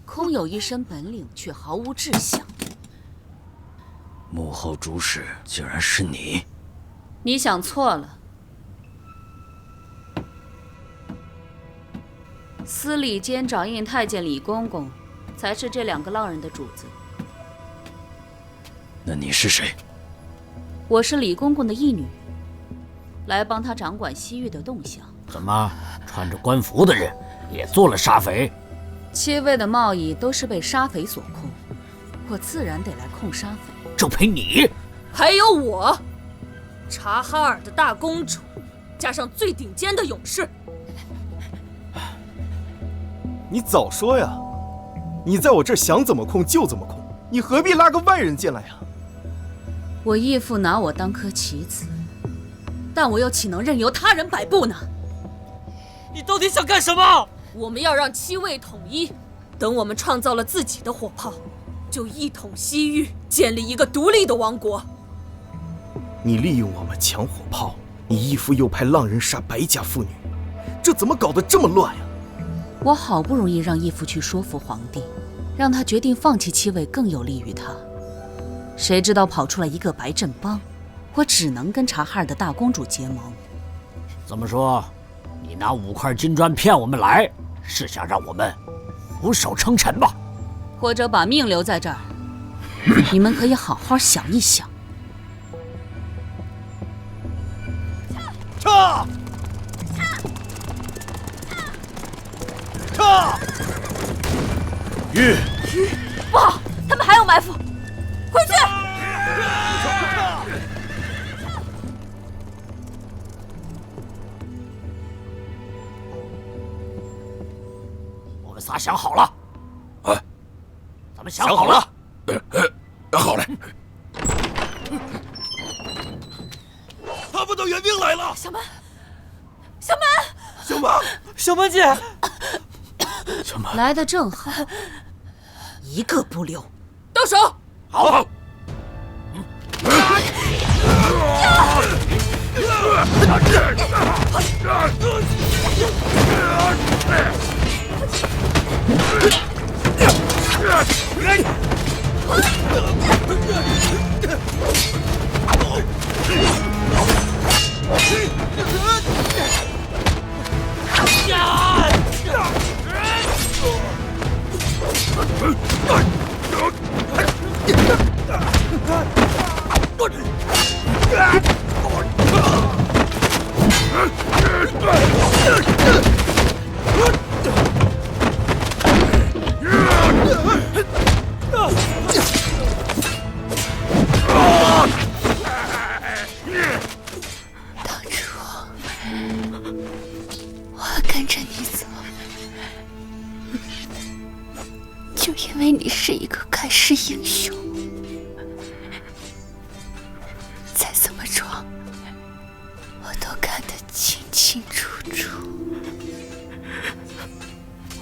空有一身本领，却毫无志向。幕后主使竟然是你！你想错了。司礼监掌印太监李公公，才是这2个浪人的主子。那你是谁？我是李公公的义女，来帮他掌管西域的动向。怎么，穿着官服的人也做了沙匪7位的贸易都是被沙匪所控，我自然得来控沙匪。就凭你？还有我，察哈尔的大公主，加上最顶尖的勇士。你早说呀！你在我这儿想怎么控就怎么控，你何必拉个外人进来呀？我义父拿我当颗棋子，但我又岂能任由他人摆布呢？你到底想干什么？我们要让7位统一，等我们创造了自己的火炮，就一统西域，建立一个独立的王国。你利用我们抢火炮，你义父又派浪人杀白家妇女，这怎么搞得这么乱呀？我好不容易让义父去说服皇帝，让他决定放弃7位更有利于他，谁知道跑出来一个白振邦，我只能跟察哈尔的大公主结盟。怎么说？你拿5块金砖骗我们来，是想让我们俯首称臣吧？或者把命留在这儿，你们可以好好想一想。撤！撤！玉，不好，他们还有埋伏，回去！我们仨想好了，咱们想好了。好嘞。他们的援兵来了！小曼，小曼，小曼，小曼姐，小曼来得正好，一个不留。动手！好。跟着你走，就因为你是一个盖世英雄。再怎么装，我都看得清清楚楚。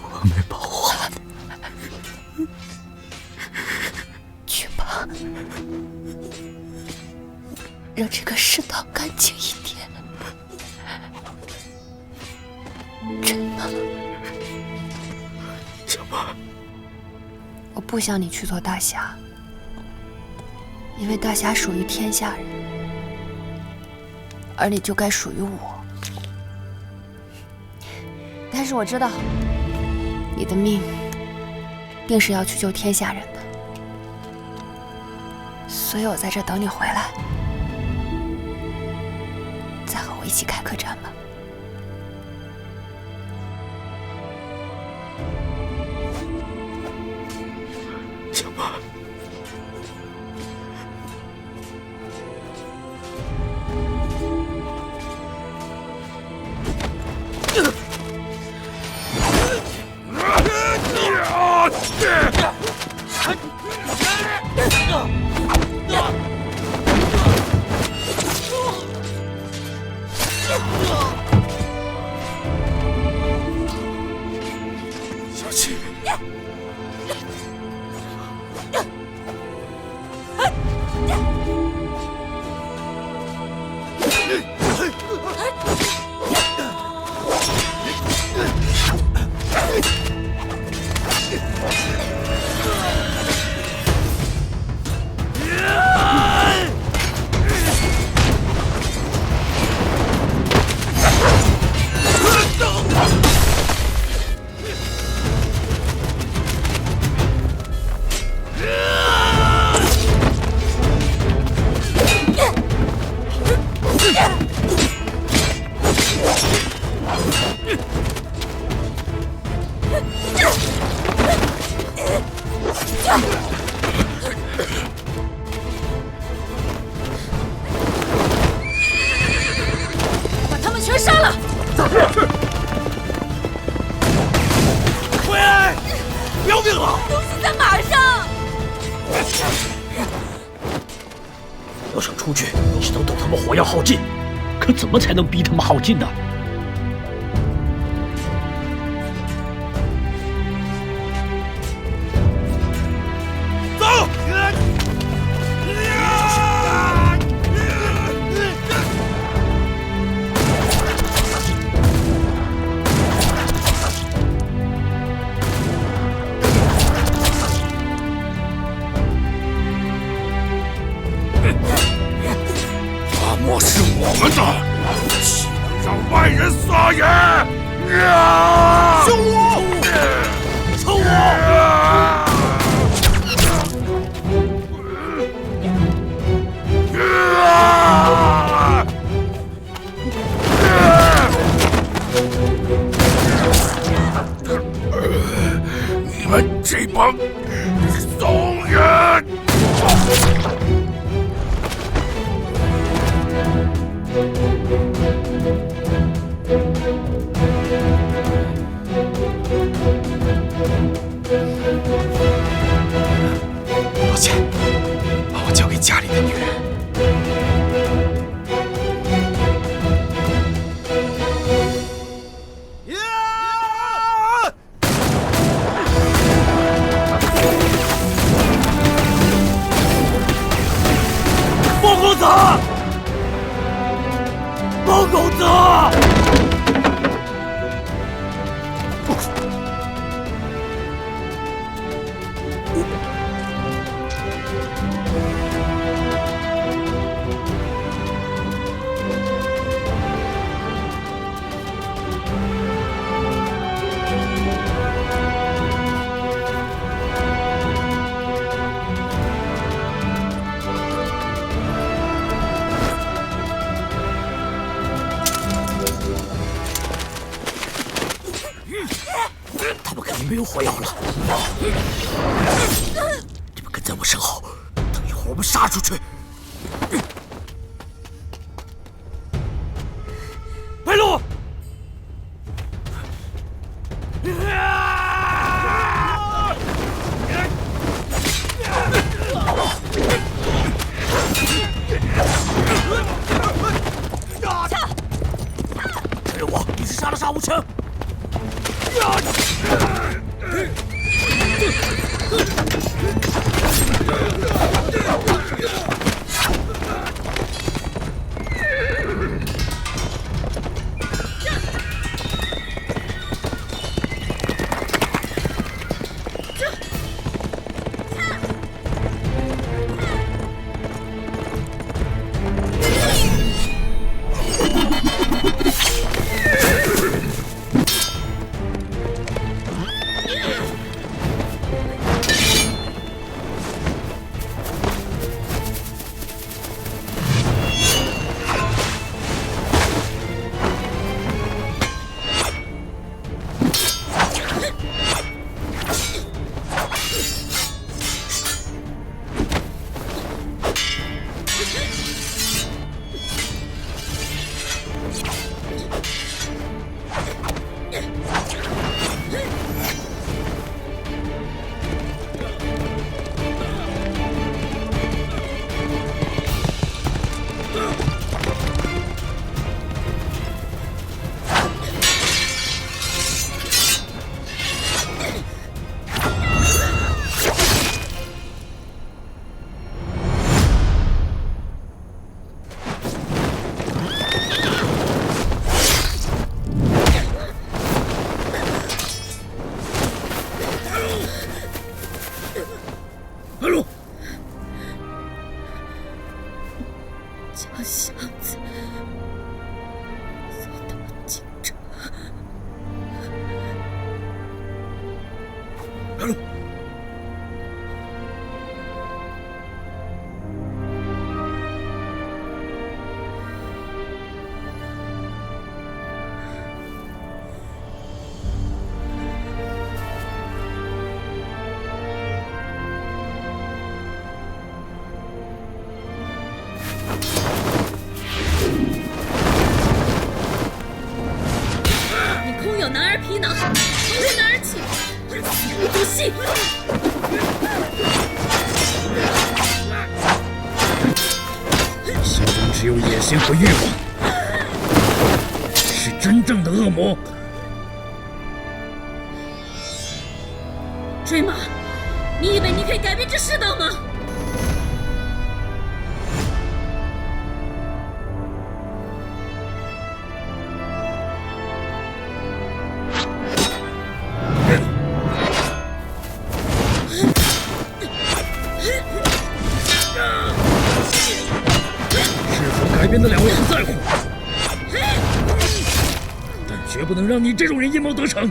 我没保护好你，去吧，让这个世道干净一点。真的，小曼，我不想你去做大侠，因为大侠属于天下人，而你就该属于我。但是我知道，你的命定是要去救天下人的。所以我在这等你回来，再和我一起开客栈吧。小妈。小七，把他们全杀了！回来！不要命了！东西在马上。要想出去，只能等他们火药耗尽。可怎么才能逼他们耗尽呢？走！沙漠是我们的，岂能让外人撒野？救我！救我！你们这帮怂人！老钱，把我交给家里的女人。包公子，包公子！他们肯定没有火药了。你们跟在我身后，等一会儿我们杀出去。白鹿，跟着我一起杀了沙无情。空有男儿皮囊，空有男儿气，死无足惜。心中只有野心和欲望，是真正的恶魔。追马，你以为你可以改变这世道吗？改变得了我不在乎，但绝不能让你这种人阴谋得逞。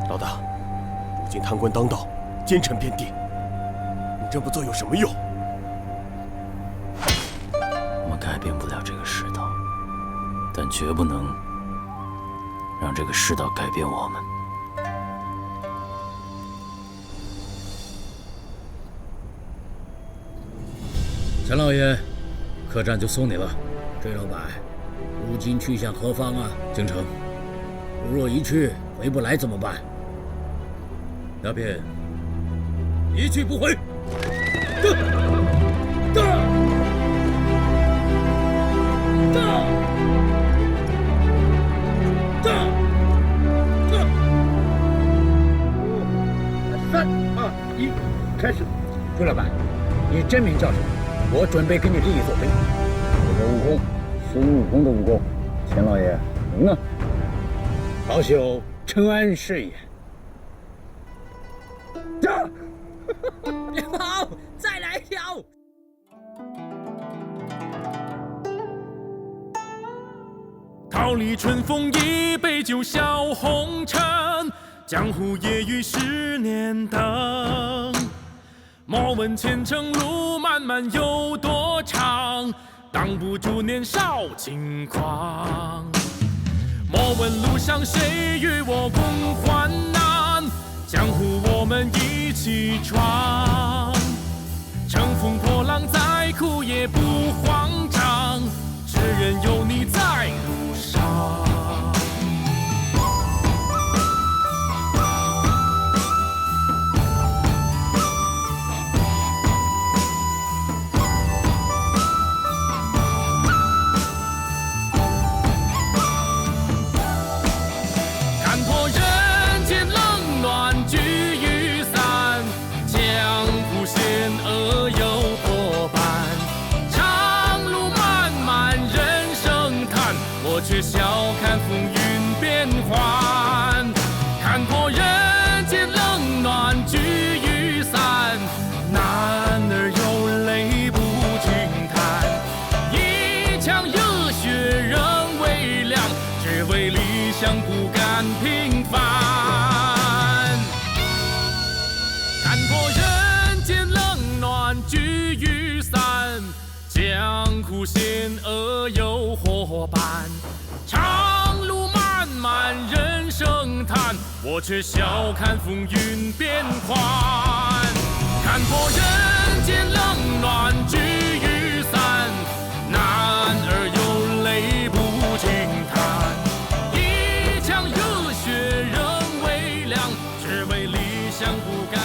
老大，如今贪官当道，奸臣遍地，你这么做有什么用？我们改变不了这个世道，但绝不能让这个世道改变我们。陈老爷，客栈就送你了。坠老板，如今去向何方啊？京城。如若一去回不来怎么办？鸦片，一去不回。3、2、1，开始。朱老板，你真名叫什么？我准备跟你立一座碑。我的武功，孙悟空的武功。钱老爷，您呢？好朽承安是也。好，再来一条。桃李春风一杯酒笑红尘，江湖夜雨10年灯。莫问前程路漫漫有多长，挡不住年少轻狂。莫问路上谁与我共患难，江湖我们一起闯。乘风破浪再苦也不慌张，只愿有你在路上。难平凡。看破人间冷暖聚于散，江湖险恶有伙伴。长路漫漫人生叹，我却笑看风云变幻。看破人间冷暖聚于散，男儿有泪不轻弹。一腔热血仍未凉，只为理想不甘。